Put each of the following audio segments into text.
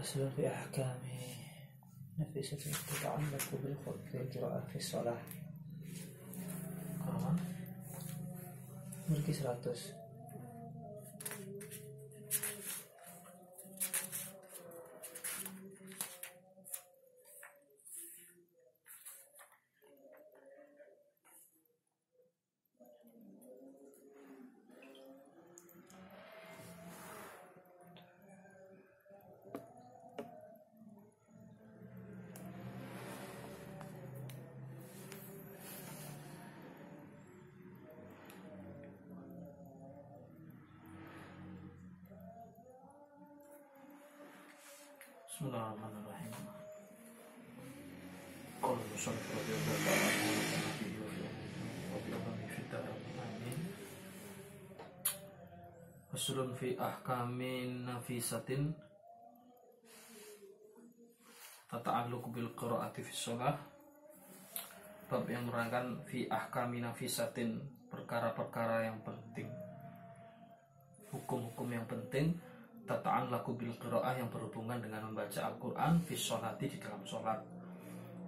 فصل في أحكام نفيسة تتعلق بالقراءة في الصلاة. Memiliki 100. Bismillahirrahmanirrahim. Qala musannif radhiyallahu ta'ala anhu. Faslun fi ahkamin nafisatin tata'alluq bil qira'ati fi shalah. Bab yang menerangkan fi ahkamin nafisatin, perkara-perkara yang penting, hukum-hukum yang penting, tata'allaqu bil qira'ah, yang berhubungan dengan membaca Al-Qur'an fi sholati, di dalam sholat.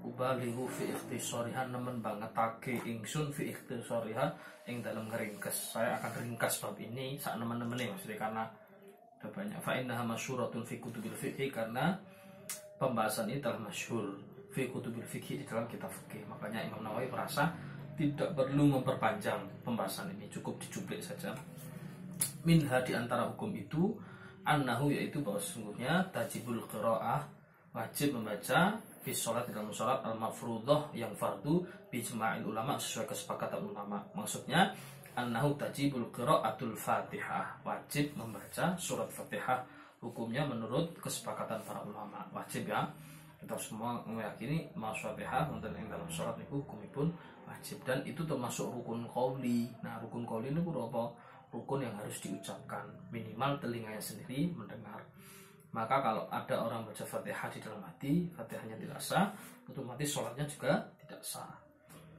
Ubalihu fi ikhtisariha, nemen bangetake ingsun fi ikhtisariha, ing dalam ngeringkes. Saya akan ringkas bab ini sak nemen-nemene, maksudnya karena ada banyak. Fa innaha masyhuratun fi kutubil fiqh, karena pembahasan ini telah masyhur fi kutubil fiqh, di dalam kitab fikih. Makanya Imam Nawawi merasa tidak perlu memperpanjang pembahasan ini, cukup dicuplik saja. Minha, di antara hukum itu, annahu, yaitu bahwa sesungguhnya tajibul qiraah, wajib membaca fi sholat, dalam sholat, al-mafruḍah, yang fardu, bi ijma'il ulama, sesuai kesepakatan ulama. Maksudnya annahu tajibul qiraatul fatihah, wajib membaca surat Fatihah. Hukumnya menurut kesepakatan para ulama wajib, ya. Kita semua meyakini mas Fatihah wonten ing dalam sholat niku hukumipun wajib, dan itu termasuk rukun qauli. Nah, rukun qauli niku apa? Rukun yang harus diucapkan, minimal telinganya sendiri mendengar. Maka kalau ada orang baca Fatihah di dalam hati, Fatihahnya tidak sah, otomatis sholatnya juga tidak sah.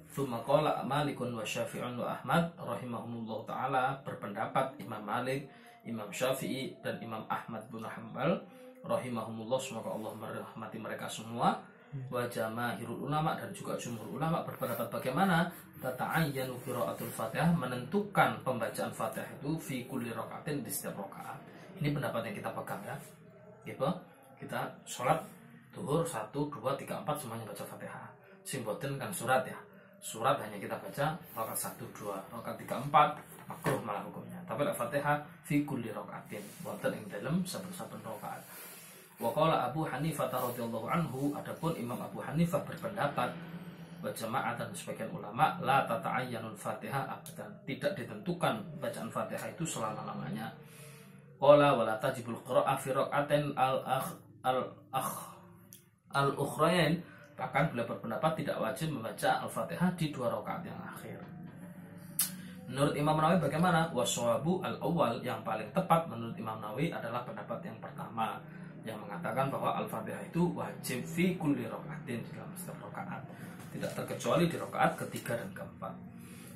Tsumma qala Malikun wa Syafi'un wa Ahmad rahimahumullah ta'ala, berpendapat Imam Malik, Imam Syafi'i, dan Imam Ahmad bin Hanbal rahimahumullah, semoga Allah merahmati mereka semua, wa jamaahirul ulama, dan juga jumhur ulama berpendapat bagaimana tata'ayyanu qiraatul Fatihah, menentukan pembacaan Fatihah itu fi kulli rakaatin, di setiap rakaat. Ini pendapat yang kita pegang, ya. Gitu. Kita sholat zuhur 1, 2, 3, 4 semuanya baca Fatihah. Simboten kan surat, ya. Surat hanya kita baca rakaat 1, 2, rakaat 3, 4 makruh malah hukumnya. Tapi Fatihah fi kulli rakaatin, wonten ing dalem saben-saben rakaat. Wa qala Abu Hanifah radhiyallahu anhu, adapun Imam Abu Hanifah berpendapat, wa jamaah, dan sebagian ulama, la tata'ayyanul Fatihah abadan, tidak ditentukan bacaan Fatihah itu selama-lamanya. Qala wala tajibul qira'ah fi rak'atin al-ukhrain, bahkan beliau berpendapat tidak wajib membaca Al-Fatihah di 2 rakaat yang akhir. Menurut Imam Nawawi bagaimana? Waswabu al-awwal, yang paling tepat menurut Imam Nawawi adalah pendapat yang pertama, yang mengatakan bahwa Al-Fatihah itu wajib fi kulli rakaatin, dalam setiap rakaat, tidak terkecuali di rakaat ketiga dan keempat.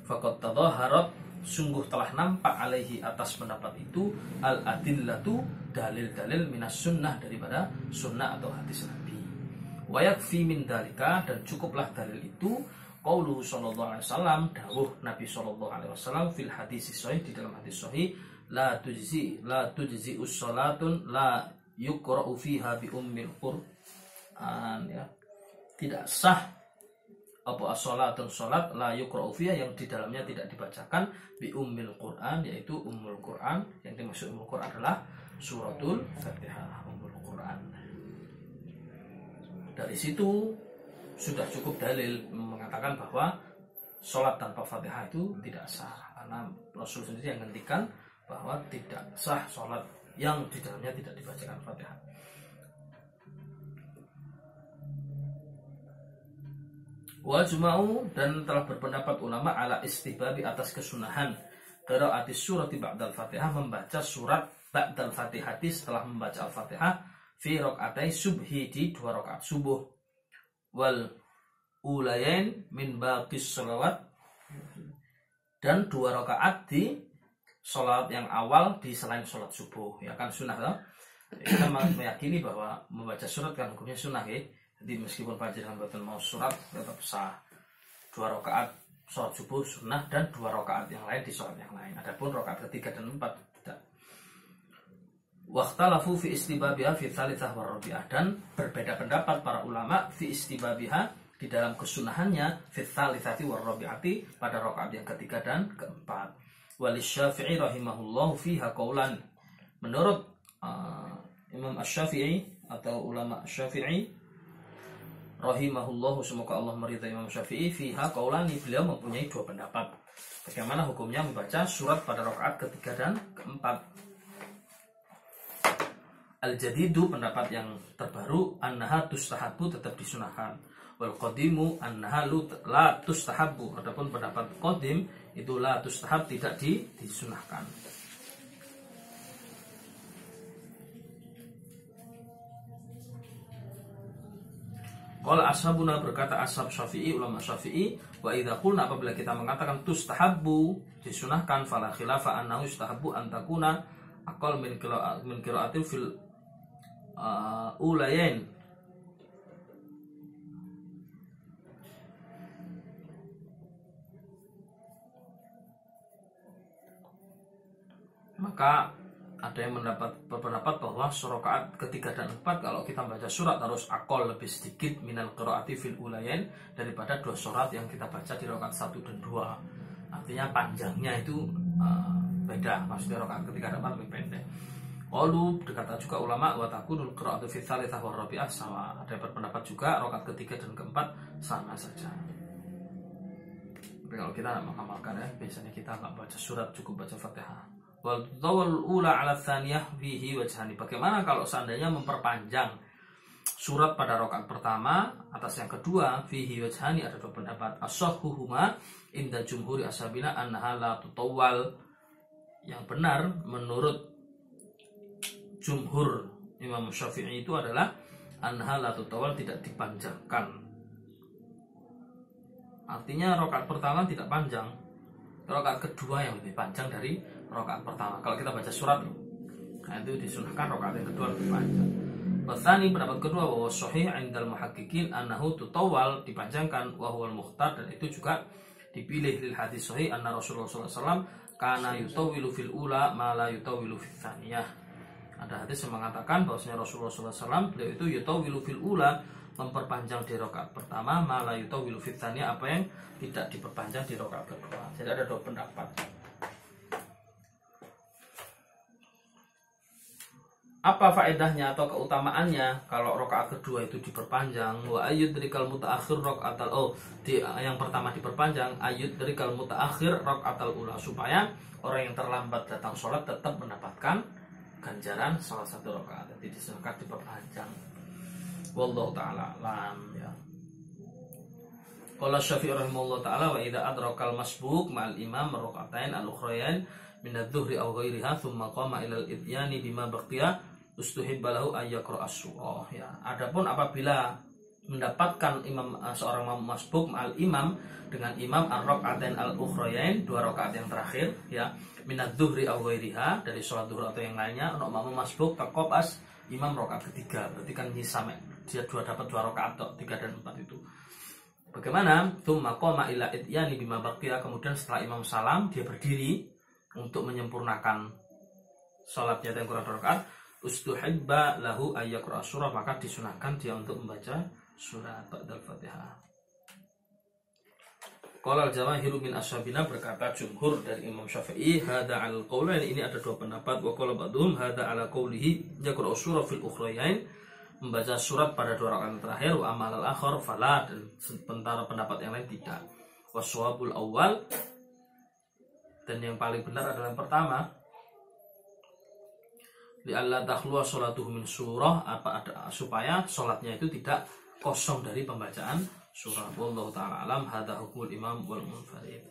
Faqad tadhaharat, sungguh telah nampak alaihi, atas pendapat itu, al-adillatu, dalil-dalil minas sunnah, daripada sunnah atau hadis Nabi. Wa yakfi min dalika, dan cukuplah dalil itu qauluhu sallallahu alaihi wasallam, dawuh Nabi sallallahu alaihi wasallam fil hadis sahih, di dalam hadis sahih, la tujzi ussalatun la yuqra'u fiha bi ummil Qur'an, ya. Tidak sah apa as-salatun salat la yuqra'u fiha, yang di dalamnya tidak dibacakan bi ummil Qur'an, yaitu ummul Qur'an. Yang dimaksud ummul Qur'an adalah suratul Fatihah, ummul Qur'an. Dari situ sudah cukup dalil mengatakan bahwa sholat tanpa Fatihah itu tidak sah, karena Rasul sendiri yang menghentikan bahwa tidak sah sholat yang di dalamnya tidak dibacakan Fatihah. Wajma'u, dan telah berpendapat ulama ala istihbabi, atas kesunahan qiraatis surati ba'dal Fatihah, membaca surat ba'dal Fatihati, setelah membaca Al-Fatihah, fi rakaatai subhi, di 2 rakaat subuh, wal ulayain min baqis sholawat, dan 2 rakaat di sholat yang awal di selain sholat subuh, ya kan sunnah toh. Kita meyakini bahwa membaca surat kan hukumnya sunnah, ya. Jadi meskipun panjenengan boten mau surat tetap sah. 2 rakaat sholat subuh sunnah, dan 2 rakaat yang lain di sholat yang lain. Adapun rakaat ketiga dan 4 tidak. Waqtalafu fi istibabiha fi tsalitsah war rabi'ah, dan berbeda pendapat para ulama fi istibabiha, di dalam kesunahannya, fi tsalitsati war rabi'ati, pada rakaat yang ketiga dan keempat. Walis Syafi'i rahimahullahu fiha qaulan, menurut Imam Asy-Syafi'i atau ulama Syafi'i rahimahullahu, semoga Allah meridai Imam Syafi'i, fiha qaulani, beliau mempunyai 2 pendapat bagaimana hukumnya membaca surat pada rakaat ketiga dan keempat. Al-jadidu, pendapat yang terbaru, annaha tustahabu, tetap disunahkan. Wal qadimu annaha la tustahabu, adapun pendapat qadim itu la tustahab, tidak disunahkan. Qala ashabuna, berkata ashab Syafi'i, ulama Syafi'i, wa idza qulna, apabila kita mengatakan tustahabu, disunahkan, fala khilafa annahu yustahabu an takuna aqal min qira'atin fil ulayain. Maka ada yang berpendapat bahwa rakaat ketiga dan 4 kalau kita baca surat harus aqal, lebih sedikit, minal qiraati fil ulayain, daripada 2 surat yang kita baca di rakaat 1 dan 2. Artinya panjangnya itu beda, maksudnya rakaat ketiga dan 4 lebih pendek. Qalu, berkata juga ulama, wa takunul qiraatu fi tsalitsah war rabi'ah sama. Ada yang berpendapat juga rakaat ketiga dan keempat sama saja. Tapi kalau kita mengamalkan, ya, biasanya kita nggak baca surat, cukup baca Fatihah. Wal tawal ula ala tsaniyah fihi wajhani. Bagaimana kalau seandainya memperpanjang surat pada rakaat pertama atas yang kedua, fihi wajhani, ada 2 pendapat. As-sahhuhuma inda jumhuri ashabina annaha la tutawwal. Yang benar menurut jumhur Imam Syafi'i itu adalah anha la tutawal, tidak dipanjangkan. Artinya rakaat pertama tidak panjang, rakaat kedua yang lebih panjang dari rakaat pertama. Kalau kita baca surat, nah itu disunahkan rakaat yang kedua lebih panjang. Watsani, pendapat kedua, bahwa sahih indal muhaqqiqin annahu tutawal, dipanjangkan, wa huwal mukhtar, dan itu juga dipilih lil hadis sahih anna Rasulullah sallallahu alaihi wasallam kana yutawilu fil ula ma la yutawilu fil tsaniyah. Ada hadis yang mengatakan bahwasanya Rasulullah SAW beliau itu yutawilu fil ula, memperpanjang di rakaat pertama, malah yutawilu fil tsaniyah, apa yang tidak diperpanjang di rakaat kedua. Jadi ada 2 pendapat. Apa faedahnya atau keutamaannya kalau rakaat kedua itu diperpanjang? Wa ayyudrikal mutaakhir rakaatal yang pertama diperpanjang, ayyudrikal mutaakhir rakaatal ula, supaya orang yang terlambat datang sholat tetap mendapatkan ganjaran salah satu rakaat. Jadi disunahkan diperpanjang. Wallahu taala alam, ya. Qala Syafi'i rahimahullah taala wa idza adrakal masbuk ma'al imam raka'atain al-ukhrayain min adh-dhuhri aw ghairiha thumma qama ila al-ityani bima baqiya ustuhibba lahu ay yaqra'a as-surah. Ya, adapun apabila mendapatkan seorang masbuk ma'al imam dengan imam ar-raka'atain al-ukhrayain, 2 rakaat yang terakhir ya, min adh-dhuhri aw ghairiha, dari salat zuhur atau yang lainnya, ono makmum masbuk teko pas imam rakaat ketiga, berarti kan nyisa dia dapat 2 rakaat, 3 dan 4 itu. Bagaimana? Tsumma qama ila ityani bima baqiya, kemudian setelah imam salam dia berdiri untuk menyempurnakan salatnya yang kurang 2 rakaat, ustuhibba lahu ay yaqra'a surah, maka disunahkan dia untuk membaca surat ba'dal Fatihah. Qala al-jamaahiru min ashabina, berkata jumhur dari Imam Syafi'i, hadza al-qaulain, ini ada 2 pendapat, wa qala ba'dhum hadza ala qaulihi yaqra'u surah fil ukhrayain, membaca surat pada 2 rakaat terakhir, wa amal al-akhir fala, dan sementara pendapat yang lain tidak. Waswabul awal, dan yang paling benar adalah yang pertama, li alla takhluwa sholatuhu min surah, supaya sholatnya itu tidak kosong dari pembacaan surah. Wallahu ta'ala alam, hadza hukmul imam wal munfarid.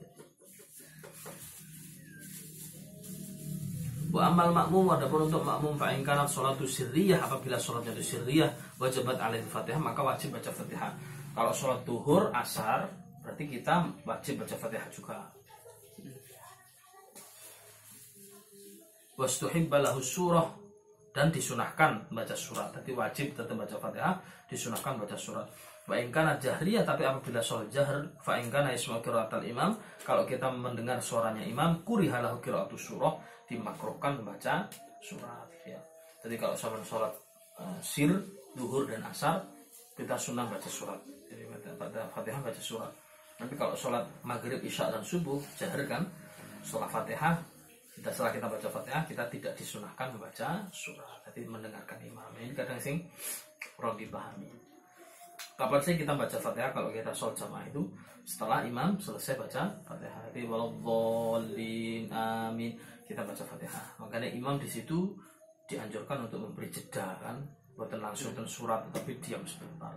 Wa amal makmum, adapun untuk makmum, fa in kanat sholatu sirriyah, apabila sholatnya itu sirriyah, wajibat alaihi Fatihah, maka wajib baca Fatihah. Kalau sholat duhur, asar, berarti kita wajib baca Fatihah juga. Wastuhibba lahu surah, dan disunahkan baca surat. Jadi wajib tetap baca Fatihah, disunahkan baca surat. Wa in kana jahriyah, tapi apabila sholat jahr, fa in kana yasma'u qira'atal imam, kalau kita mendengar suaranya imam, kuriha lahu qira'atus surah, dimakruhkan membaca surat ya. Jadi kalau sholat sir, duhur dan asar, kita sunnah baca surat. Jadi pada Fatihah baca surat. Tapi kalau sholat maghrib, isya dan subuh, jahar kan, setelah Fatihah, setelah kita baca Fatihah, kita tidak disunahkan membaca surat. Jadi mendengarkan imam. Ini kadang sing kurang dipahami. Kapan sih kita baca Fatihah? Kalau kita sholat jamaah itu setelah imam selesai baca Fatihah. Jadi waladhdallin amin, kita baca Fatihah. Makanya imam di situ dianjurkan untuk memberi jeda kan, bukan langsung surat, tetapi diam sebentar,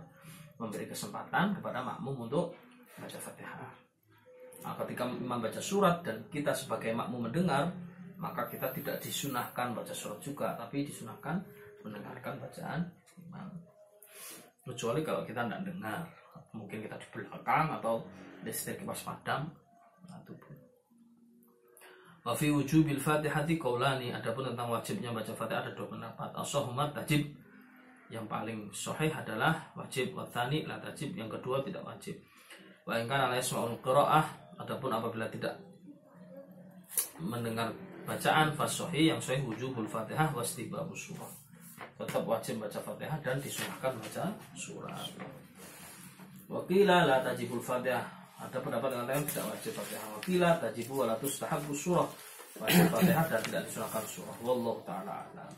memberi kesempatan kepada makmum untuk baca Fatihah. Nah, ketika imam baca surat dan kita sebagai makmum mendengar, maka kita tidak disunahkan baca surat juga, tapi disunahkan mendengarkan bacaan imam. Kecuali kalau kita tidak dengar, mungkin kita di belakang atau listrik kipas padam, itu pun. Wa fi wujubil Fatihati qaulani, adapun tentang wajibnya baca Fatihah ada 2 pendapat. As-sahmat tajib, yang paling sahih adalah wajib, wa tsani la tajib, yang kedua tidak wajib. Wa in kana la yasma'ul qira'ah, adapun apabila tidak mendengar bacaan, fasahih, yang sahih wujubul Fatihah wastibabus surah, tetap wajib baca Fatihah dan disunahkan baca surat. Wakila la tajibul Fatihah, ada pendapat yang lain tidak wajib Fatihah. Wakila tajibu wa la tustahabbu surah, wajib Fatihah dan tidak disunahkan surah. Wallahu ta'ala a'lam.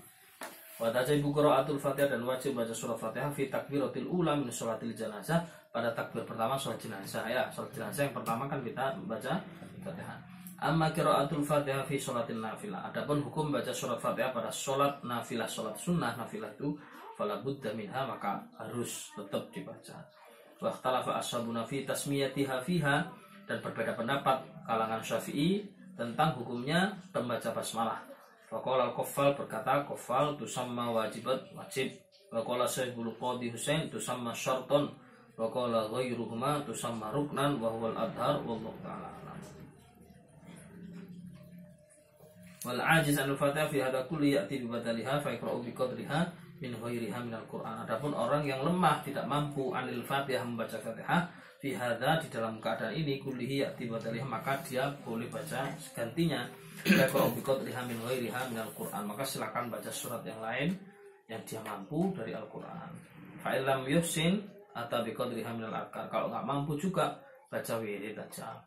Wa tajibu qira'atul Fatihah, dan wajib baca surat Fatihah fi takbiratil ula min sholatil janazah, pada takbir pertama sholat jenazah ya. Sholat jenazah yang pertama kan kita baca Fatihah. Amma qira'atul Fatihah fi sholatil nafilah, adapun hukum baca surat Fatihah pada sholat nafilah, sholat sunnah nafilah itu fala budda minha, maka harus tetap dibaca. Wa ikhtalafa ashabuna fi tasmiyatiha fiha, dan berbeda pendapat kalangan Syafi'i tentang hukumnya membaca basmalah. Wa qala al-Qaffal, berkata Qaffal, tusamma wajibat, wajib. Wa qala Syaikul Qadi Husain, tusamma syarton. Wa qala ghairuhuma tusamma ruknan wa huwal adhar, wallahu ta'ala. Wal ajiz anil Fatihah fi hadza kulli ya'ti bi badaliha fa yaqra'u bi qadriha min ghairiha minal Qur'an. Adapun orang yang lemah tidak mampu anil Fatihah, membaca Fatihah, fi hadza, di dalam keadaan ini, kullihi ya'ti bi badaliha, maka dia boleh baca gantinya, yaqra'u bi qadriha min ghairiha minal Qur'an, maka silakan baca surat yang lain yang dia mampu dari Al-Qur'an. Fa illam yuhsin ata bi qadriha minal adkar, kalau enggak mampu juga baca wirid aja.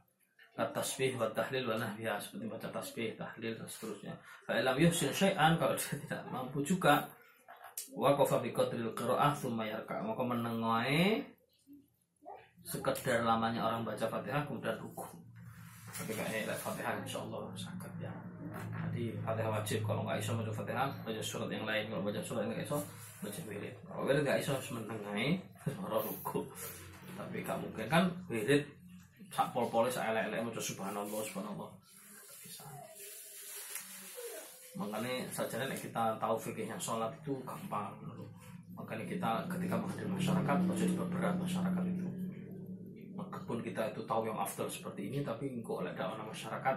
Tasbih wa tahlil wa nahwiha, seperti baca tasbih, tahlil dan seterusnya. Fa illam yuhsin syai'an, kalau dia tidak mampu juga, waqafa bi qadril qira'ah tsumma yarka, maka menengahi sekedar lamanya orang baca Fatihah kemudian ruku. Tapi kayaknya Fatihah insyaallah sangat ya. Jadi Fatihah wajib, kalau enggak iso baca Fatihah, baca surat yang lain. Kalau baca surat yang enggak iso, baca wirid. Kalau wirid enggak iso, menengahi baru ruku. tapi gak mungkin kan wirid sak pol-pole sak elek-elek maca subhanallah subhanallah bisa. Makanya saja nek kita tahu fikihnya sholat itu gampang. Makanya kita ketika menghadapi masyarakat harus diperberat masyarakat itu. Meskipun kita itu tahu yang afdal seperti ini, tapi kok oleh dakwah masyarakat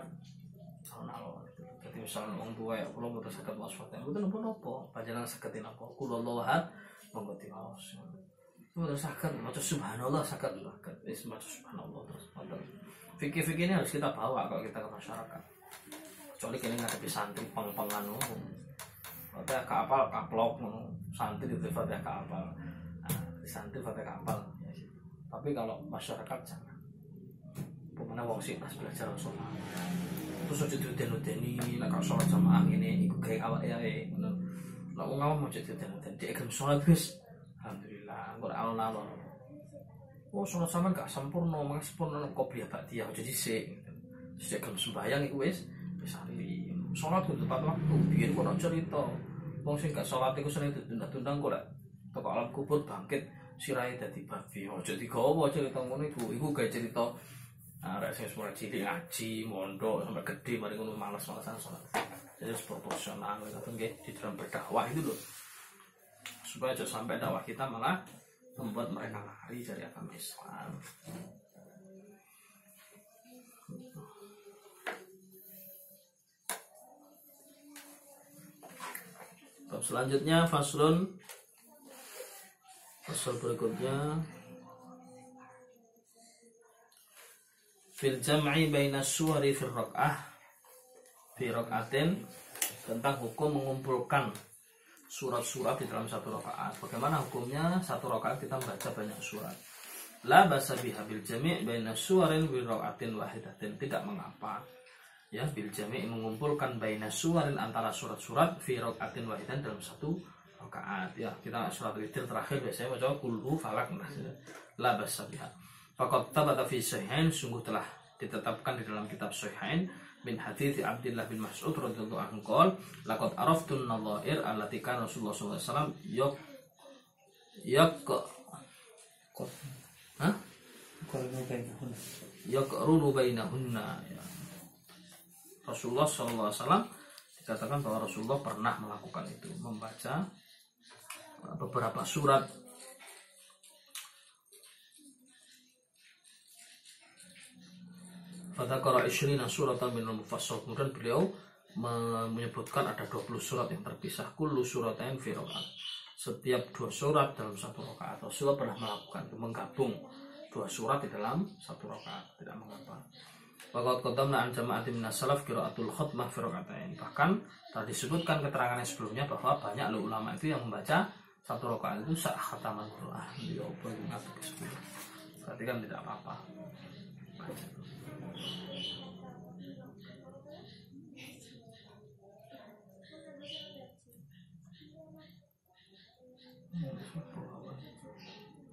alon-alon gitu. Jadi misalnya orang tua ya kalau mau sakit wasfatnya itu nopo panjenengan saketin apa kulullah ahad monggo tiwas. Itu sakit maca subhanallah sakit wis maca subhanallah terus ngoten. Fikih-fikih ini harus kita bawa kalau kita ke masyarakat. Kecuali kene ngadepi santri peng-pengan Fatihah kapal kaplok santri itu Fatihah kapal. Nah, santri Fatihah kapal. Tapi kalau masyarakat jangan. Pemana wong sing pas belajar sholat. Terus aja duden-dudeni nek kok sholat jamaah ini iku gawe awake ae. Nek wong awam aja duden-duden dek gelem sholat wis. Alhamdulillah, ora alon-alon. Oh, sholat sampean gak sempurna, mangke sempurna qobliyah ba'diyah aja dhisik. Sik gelem sembahyang iku wis ari. Sholat kudu tepat waktu. Biyen kok cerita wong sing gak sholat iku sering ditunda-tunda kok lek teko alam kubur bangkit sirahe dadi babi. Aja digawa cerita ngono iku gawe cerita arek sing mulai cilik ngaji, mondok sampai gede mari ngono malas-malasan sholat. Jadi proporsional itu nggih di dalam berdakwah itu loh. Supaya jangan sampai dakwah kita malah membuat mereka lari dari agama Islam. Selanjutnya fasl berikutnya fil jam'i baina suwari fi rak'atin tentang hukum mengumpulkan surat-surat di dalam satu rakaat. Bagaimana hukumnya satu rakaat kita membaca banyak surat? La basa biha bil jami' baina suwarin fi rak'atin wahidatin, tidak mengapa ya bil jami' mengumpulkan baina suwarin antara surat-surat fi rak'atin wahidan dalam satu rakaat. Ya, kita surat witir terakhir biasanya baca qul hu falaq nas. La basa biha. Faqad tabata fi sahihain, sungguh telah ditetapkan di dalam kitab sahihain min hadits Abdullah bin Mas'ud radhiyallahu anhu qol laqad araftun nadhair allati kana Rasulullah sallallahu alaihi wasallam yaqrunu bainahunna. Rasulullah sallallahu alaihi wasallam dikatakan bahwa Rasulullah pernah melakukan itu, membaca beberapa surat Fadzakara 20 suratan minal mufassal. Kemudian beliau menyebutkan ada 20 surat yang terpisah. Kullu suratain fi rakaat. Setiap 2 surat dalam satu rakaat. Rasulullah pernah melakukan itu, menggabung 2 surat di dalam satu rakaat, tidak mengapa. Waqad qaddamna an jama'atin minas salaf qiraatul khatmah fi rakaatain. Bahkan telah disebutkan keterangan yang sebelumnya bahwa banyak ulama itu yang membaca satu rakaat itu sak khataman Quran. Dia apa itu ngatur ke 10. Berarti kan tidak apa-apa. Baca.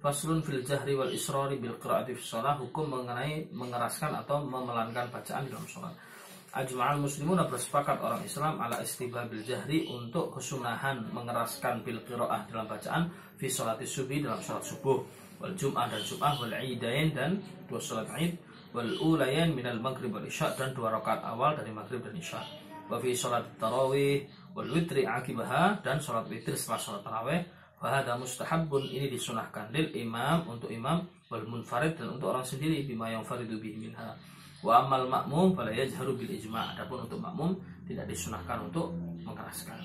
Faslun fil jahri wal israri bil qiraati fi shalah, hukum mengenai mengeraskan atau memelankan bacaan dalam salat. Ajma'al muslimun, bersepakat orang Islam ala istihbabil jahri, untuk kesunahan mengeraskan bil qiraah dalam bacaan fi sholati subuh, dalam salat subuh, wal jum'ah dan jum'ah, wal idain dan 2 salat id, wal ulayan minal maghrib wal isya, dan 2 rakaat awal dari maghrib dan isya, wa fi salat tarawih wal witri akibaha, dan salat witir setelah salat tarawih. Wahada mustahabun, ini disunahkan lil imam, untuk imam, wal munfarid, dan untuk orang sendiri, bima yang faridu bihi minha. Wa amal makmum fala yajharu bil ijma', adapun untuk makmum tidak disunahkan untuk mengeraskan.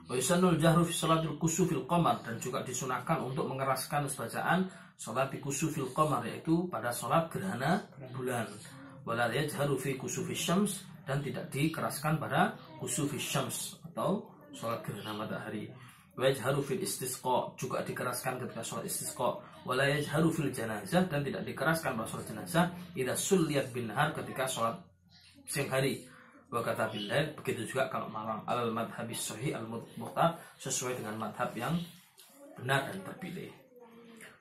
Wa yusannul jahru fi salatil kusufil qamar, dan juga disunahkan untuk mengeraskan bacaan salat kusufil qamar, yaitu pada salat gerhana bulan. Wala yajharu fi kusufis syams, dan tidak dikeraskan pada kusufis syams atau salat gerhana matahari. Wajharu fil istisqa, juga dikeraskan ketika sholat istisqa. Wala yajharu fil janazah, dan tidak dikeraskan pada sholat jenazah idza sulliyat bin nahar, ketika sholat siang hari. Wa kata bil lail, begitu juga kalau malam. Al madhhabis sahih al muqtar, sesuai dengan madhab yang benar dan terpilih.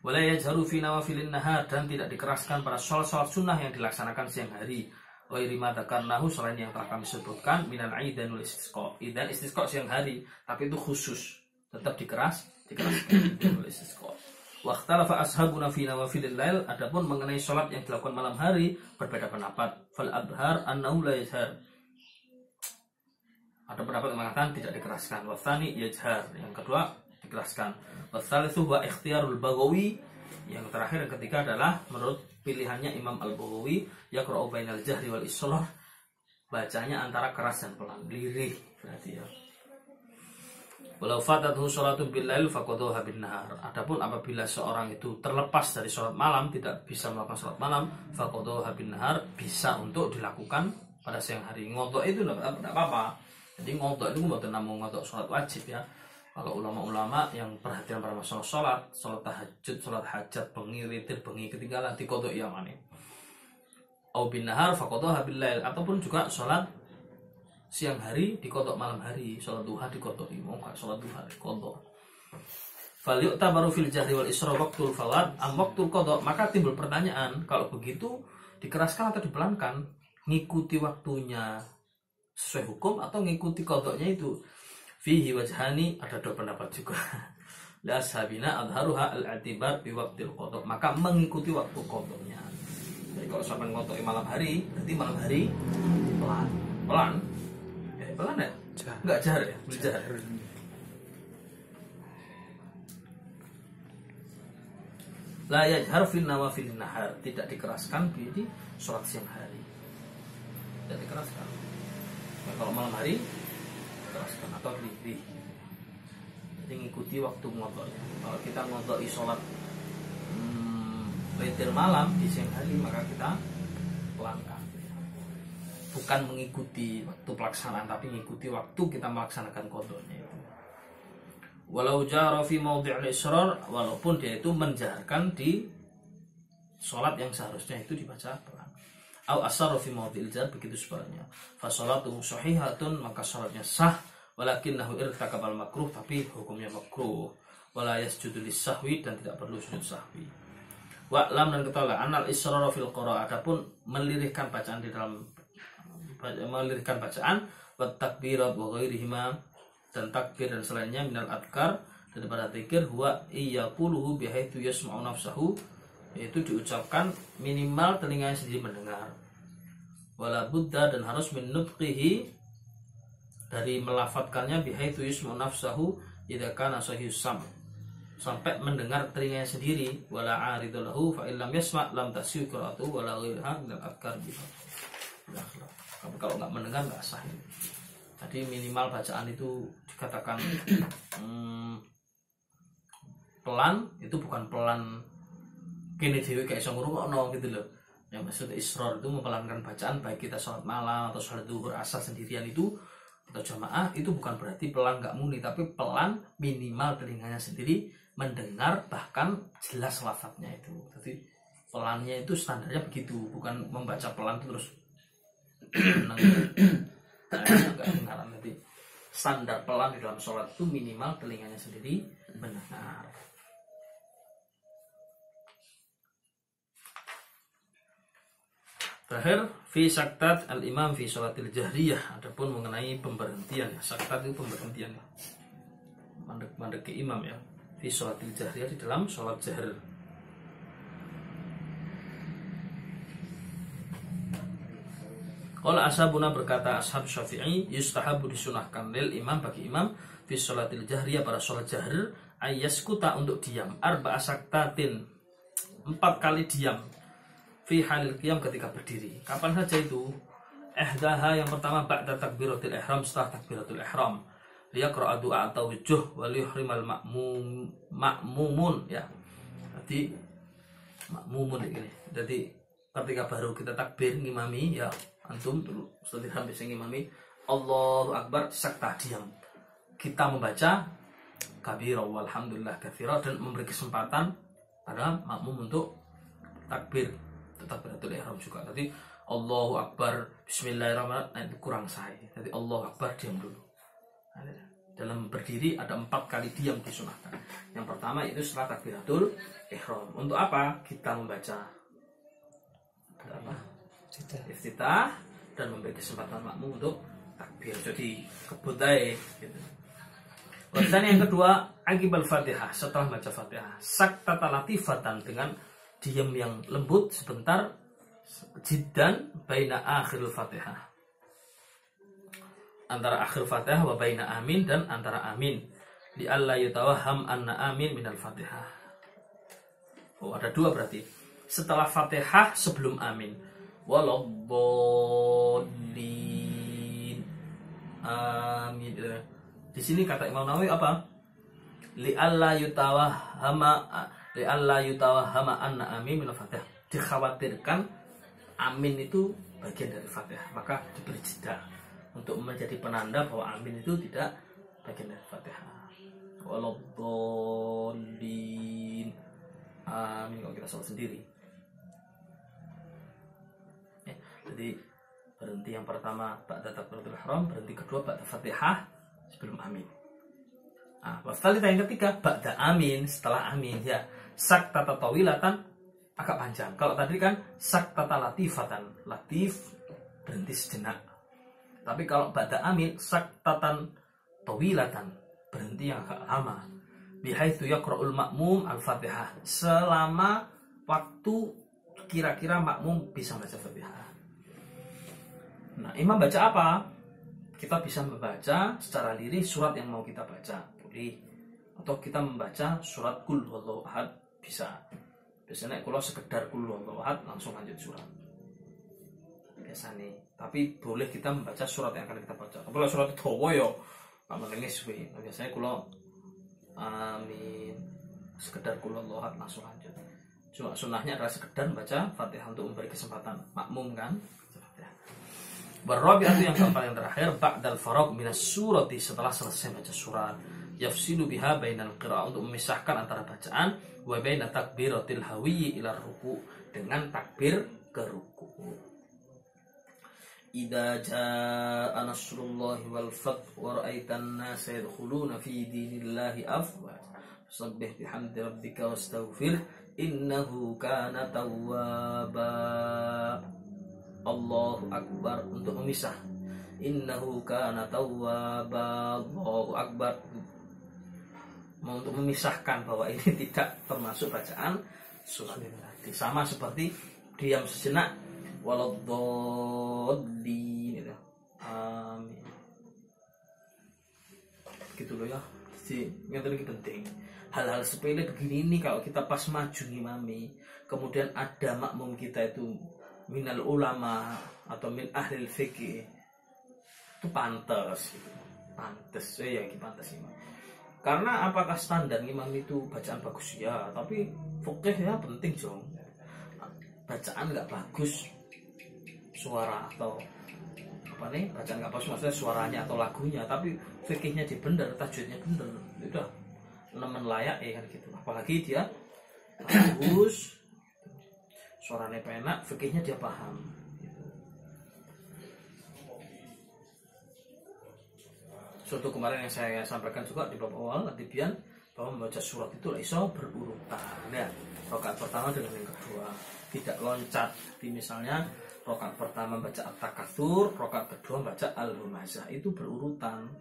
Wala yajharu fi nawafilin nahar, dan tidak dikeraskan pada sholat sunnah yang dilaksanakan siang hari. Wa irima dzakarnahu, selain yang telah kami sebutkan, minal aidan wal istisqa. Idan istisqa siang hari, tapi itu khusus, tetap dikeraskan. Wa ikhtalafa ashabuna fi nawafilil lail, adapun mengenai salat yang dilakukan malam hari berbeda pendapat. Fal adhar annahu la yajhar. Ada pendapat yang mengatakan tidak dikeraskan. Wa tsani yajhar, yang kedua dikeraskan. Wa tsalitsu wa ikhtiyarul Baghawi, yang terakhir yang ketiga adalah menurut pilihannya Imam Al-Baghawi, yaqra'u bainal jahri wal israr, bacanya antara keras dan pelan, lirih berarti ya. Walau fatathu sholatu bil lail faqadaha bin nahar. Adapun apabila seorang itu terlepas dari sholat malam, tidak bisa melakukan sholat malam, faqadaha bin nahar, bisa untuk dilakukan pada siang hari. Ngodok itu tidak apa-apa. Jadi ngodok itu bukan namun ngodok sholat wajib ya. Kalau ulama-ulama yang perhatian pada masalah sholat tahajud, sholat hajat, bengi, witir, bengi ketinggalan dikodok ya mana. Au bin nahar faqadaha bil lail, ataupun juga sholat siang hari dikodok malam hari, sholat duha dikodok, mau enggak sholat duha dikodok. Fal yu'tabaru fil jahri wal isra waqtul fawat am waqtul qada. Maka timbul pertanyaan, kalau begitu dikeraskan atau dipelankan, ngikuti waktunya sesuai hukum atau ngikuti kodoknya itu. Fihi wajhani, ada dua pendapat juga. La sabina adharuha al-i'tibar bi waqtil qada, maka mengikuti waktu kodoknya. Jadi kalau sampai ngodok malam hari, berarti malam hari pelan ya? Enggak jahar ya? Berjahar. La yajhar fil nawafil nahar, tidak dikeraskan di sholat siang hari. Tidak dikeraskan. Nah, kalau malam hari dikeraskan atau lirih. Jadi ngikuti waktu ngodoknya. Kalau kita ngodok sholat witir malam di siang hari, maka kita pelankan. Bukan mengikuti waktu pelaksanaan, tapi mengikuti waktu kita melaksanakan qadanya itu. Walau jara fi maudhi'il israr, walaupun dia itu menjaharkan di sholat yang seharusnya itu dibaca pelan. Au asarra fi maudhi'il jar, begitu sebaliknya. Fa sholatuhu shahihatun, maka sholatnya sah, walakinnahu irtakabal makruh, tapi hukumnya makruh. Wala yasjudu lis-sahwi, dan tidak perlu sujud sahwi. Wa'lam, dan ketahuilah anal israr fil qira'ah, adapun melirihkan bacaan di dalam melirihkan bacaan, wa takbirat wa ghairihima, dan takbir dan selainnya, minal adkar, daripada zikir, huwa iyaquluhu bihaitsu yasma'u nafsahu, yaitu diucapkan minimal telinganya sendiri mendengar. Wala budda, dan harus min nutqihi, dari melafatkannya, bihaitsu yasma'u nafsahu idza kana sahihus sam, sampai mendengar telinganya sendiri. Wala aridu lahu fa illam yasma' lam tasih qira'atuhu wala ghairiha minal adkar biha. Tapi kalau nggak mendengar nggak sah. Jadi minimal bacaan itu dikatakan pelan, itu bukan pelan kini dewi kayak sangurungono gitu loh. Yang maksud israr itu mempelankan bacaan, baik kita sholat malam atau sholat duhur asar sendirian itu atau jamaah, itu bukan berarti pelan nggak muni, tapi pelan minimal telinganya sendiri mendengar, bahkan jelas lafadznya itu. Jadi pelannya itu standarnya begitu, bukan membaca pelan terus enggak dengar. Nanti standar pelan di dalam sholat itu minimal telinganya sendiri mendengar. Terakhir, fi saktat al-imam fi sholatil jahriyah, adapun mengenai pemberhentian ya. Saktat itu pemberhentian ya, mandek ke imam ya, fi sholatil jahriyah, di dalam sholat jahr. Qala ashabuna, berkata ashab Syafi'i, yustahabu, disunahkan, lil imam, bagi imam, fi sholatil jahriyah, pada sholat jahr, ayyaskuta, untuk diam, arba'a saktatin, 4 kali diam, fi halil qiyam, ketika berdiri. Kapan saja itu? Ihdaha, yang pertama, ba'da takbiratul ihram, setelah takbiratul ihram, liyaqra'a du'a tawajjuh wa liyuhrimal ma'mumun ya. Jadi ma'mumun ini. Jadi ketika baru kita takbir ngimami ya, antum setelah ihram bisa ngimami Allahu akbar, saktah diam. Kita membaca kabira walhamdulillah katsira, dan memberi kesempatan pada makmum untuk takbir, takbiratul ihram juga. Nanti Allahu akbar bismillahirrahmanirrahim, itu kurang sahih. Nanti Allahu akbar diam dulu. Dalam berdiri ada 4 kali diam disunahkan. Yang pertama itu setelah takbiratul ihram. Untuk apa? Kita membaca iftitah dan memberi kesempatan makmum untuk takbir. Jadi kebutai gitu. Dan yang kedua, akibal Fatihah, setelah baca Fatihah, saktatan latifatan, dengan diam yang lembut sebentar, jiddan baina akhiril Fatihah, antara akhir Fatihah wa baina amin, dan antara amin, li alla yatawahham anna amin minal Fatihah. Oh, ada dua berarti. Setelah Fatihah sebelum amin. Waladdallin. Amin. Di sini kata Imam Nawawi apa? Li alla yutawahhama anna amin minal Fatihah. Dikhawatirkan amin itu bagian dari Fatihah, maka diberi jeda untuk menjadi penanda bahwa amin itu tidak bagian dari Fatihah. Waladdallin. Amin kalau kita sholat sendiri. Ya, jadi berhenti yang pertama ba'da takbiratul ihram, berhenti kedua ba'da Fatihah sebelum amin. Wastalita yang ketiga ba'da amin, setelah amin ya. Saktata tawilatan, agak panjang. Kalau tadi kan saktata latifatan, latif berhenti sejenak. Tapi kalau ba'da amin saktatan tawilatan, berhenti yang agak lama. Bihaitsu yaqra'ul ma'mum al-Fatihah, selama waktu kira-kira makmum bisa baca Fatihah. Nah, imam baca apa? Kita bisa membaca secara lirik surat yang mau kita baca, boleh. Atau kita membaca surat Qul Huwallahu Ahad, bisa. Biasanya kalau sekedar Qul Huwallahu Ahad langsung lanjut surat. Biasanya. Tapi boleh kita membaca surat yang akan kita baca. Kalau surat itu dawa ya, Pak menengis suwe. Biasanya kalau amin, sekedar Qul Huwallahu Ahad langsung lanjut. Cuma sunnahnya adalah sekedar membaca Fatihah untuk memberi kesempatan makmum kan. Barabi'atu yang keempat yang terakhir, ba'dal faragh minas surati, setelah selesai baca surat, yafsilu biha bainal qira'ah, untuk memisahkan antara bacaan, wa baina takbiratil hawiyyi ila ruku', dengan takbir ke ruku'. Idza jaa nasrullahi wal fath wa ra'aitan nasa yadkhuluna fi dinillahi afwaj fasabbih bihamdi rabbika wastaghfir innahu kana tawwaba. Allahu Akbar, untuk memisah. Innahu kana tawwaba. Allahu Akbar, untuk memisahkan bahwa ini tidak termasuk bacaan surat ini tadi. Sama seperti diam sejenak, waladdallin gitu. Amin. Gitu loh ya. Jadi yang terlalu penting. Hal-hal sepele begini nih, kalau kita pas maju ngimami, kemudian ada makmum kita itu minal ulama atau min ahlil fikih, itu pantas gitu. Pantas ya, pantas imam. Karena apakah standar imam itu bacaan bagus ya, tapi fikih ya penting dong. Bacaan nggak bagus, suara atau apa nih, bacaan nggak bagus maksudnya suaranya atau lagunya, tapi fikihnya bener, tajwidnya bener, udah nemen layak ya kan gitu. Apalagi dia bagus, suaranya penak, fikihnya dia paham gitu. Suatu kemarin yang saya sampaikan juga di bab awal latihan, bahwa membaca surat itu iso berurutan ya. Rakaat pertama dengan yang kedua, tidak loncat. Jadi misalnya rakaat pertama baca At-Takatsur, rakaat kedua baca Al-Humazah, itu berurutan.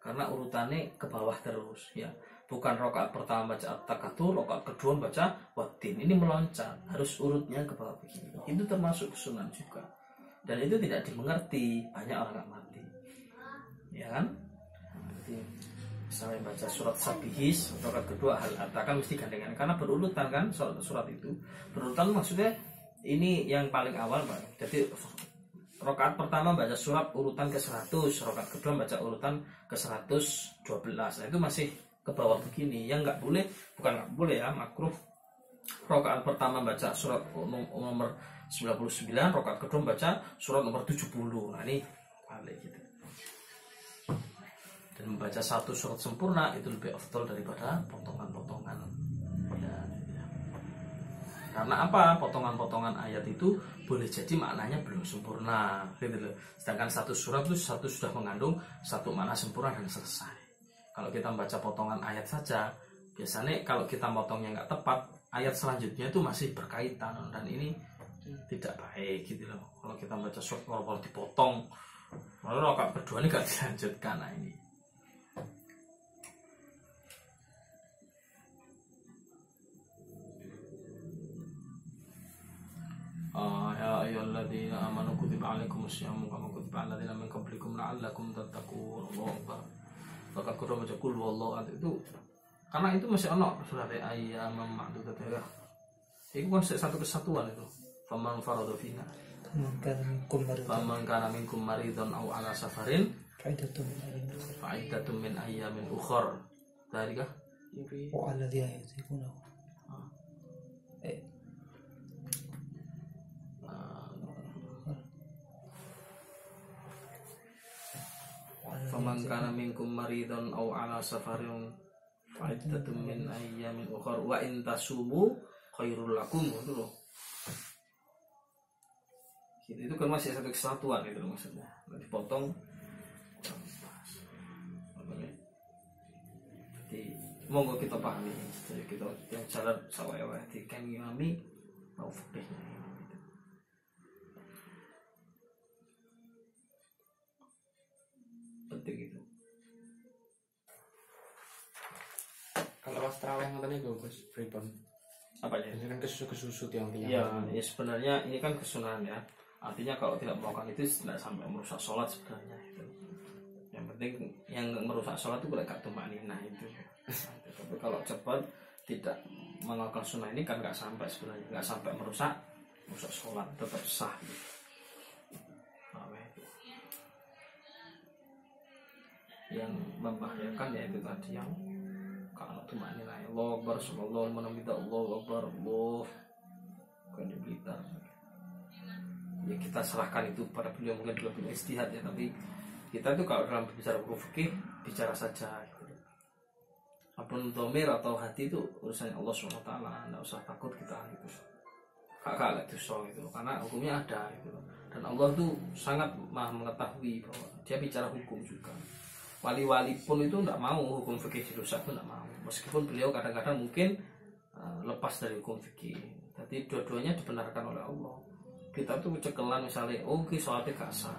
Karena urutannya ke bawah terus ya. Bukan rakaat pertama baca At-Takatsur, rakaat kedua baca Watin. Ini meloncat, harus urutnya ke bawah begini. Itu termasuk kesunahan juga. Dan itu tidak dimengerti, banyak orang nggak mengerti. Ya kan? Jadi, misalnya baca surat Sabihis, rakaat kedua Hal-Ata, kan mesti gandengan karena berurutan kan surat itu. Berurutan maksudnya ini yang paling awal, Pak. Jadi rakaat pertama baca surat urutan ke 100, rakaat kedua baca urutan ke 112. Nah, itu masih ke bawah begini. Yang nggak boleh, bukan nggak boleh ya, makruh. Rakaat pertama baca surat nomor 99, rakaat kedua baca surat nomor 70. Nah, ini balik gitu. Dan membaca satu surat sempurna itu lebih afdal daripada potongan-potongan. Ya. Karena apa? Potongan-potongan ayat itu boleh jadi maknanya belum sempurna, gitu loh. Sedangkan satu surat itu sudah mengandung satu makna sempurna dan selesai. Kalau kita membaca potongan ayat saja, biasanya kalau kita potongnya nggak tepat, ayat selanjutnya itu masih berkaitan, dan ini tidak baik gitu loh. Kalau kita membaca surat kalau dipotong, lalu rakaat kedua ini nggak dilanjutkan, nah ini. ayyuhalladzina amanu kutiba alaikumus syamu kama kutiba alal ladzina min qablikum la'allakum tattaqun. Allahu akbar. Maka kudu baca kul wallahu ahad itu karena itu masih ono surat ayyamam ma'dudat ya. Itu kan satu kesatuan itu. Faman farada fina. Faman kana minkum maridun aw ala safarin fa'idatun min ayyamin ukhra. Dari kah? Wa alladhina yutiquna. Faman kana minkum maridun aw ala safarin fa'iddatun min ayyamin ukhra wa in tasumu khairul lakum itu loh. Itu kan masih satu kesatuan itu loh maksudnya. Nggak dipotong. Jadi monggo kita pahami. Jadi kita yang jalan sawaya dikan ngimami mau fikihnya. Penting itu. Kalau pas terawih ngoten niku Gus pripun? Apa ya? Ini kan kesusu tiang-tiang. Ya, sebenarnya ini kan kesunahan ya. Artinya kalau tidak melakukan itu tidak sampai merusak sholat sebenarnya. Itu. Yang penting yang merusak sholat itu gak tumanina itu. Tapi kalau cepat tidak melakukan sunnah ini kan nggak sampai sebenarnya, nggak sampai merusak sholat, tetap sah. Gitu. Yang membahayakan yaitu tadi yang kalau tumanina Allah Akbar sallallahu alaihi Allah Akbar Allah bukan di Blitar. Ya kita serahkan itu pada beliau, mungkin beliau punya istihad ya, tapi kita itu kalau dalam bicara hukum fikih bicara saja gitu. Apapun domir atau hati itu urusannya Allah SWT, nggak usah takut kita gitu. Kakak itu so itu karena hukumnya ada gitu. Dan Allah tuh sangat maha mengetahui bahwa dia bicara hukum juga. Wali-wali pun itu tidak mau hukum fikih dirusak, pun tidak mau. Meskipun beliau kadang-kadang mungkin lepas dari hukum fikih, tapi dua-duanya dibenarkan oleh Allah. Kita tuh cekelan misalnya, oke sholatnya gak sah,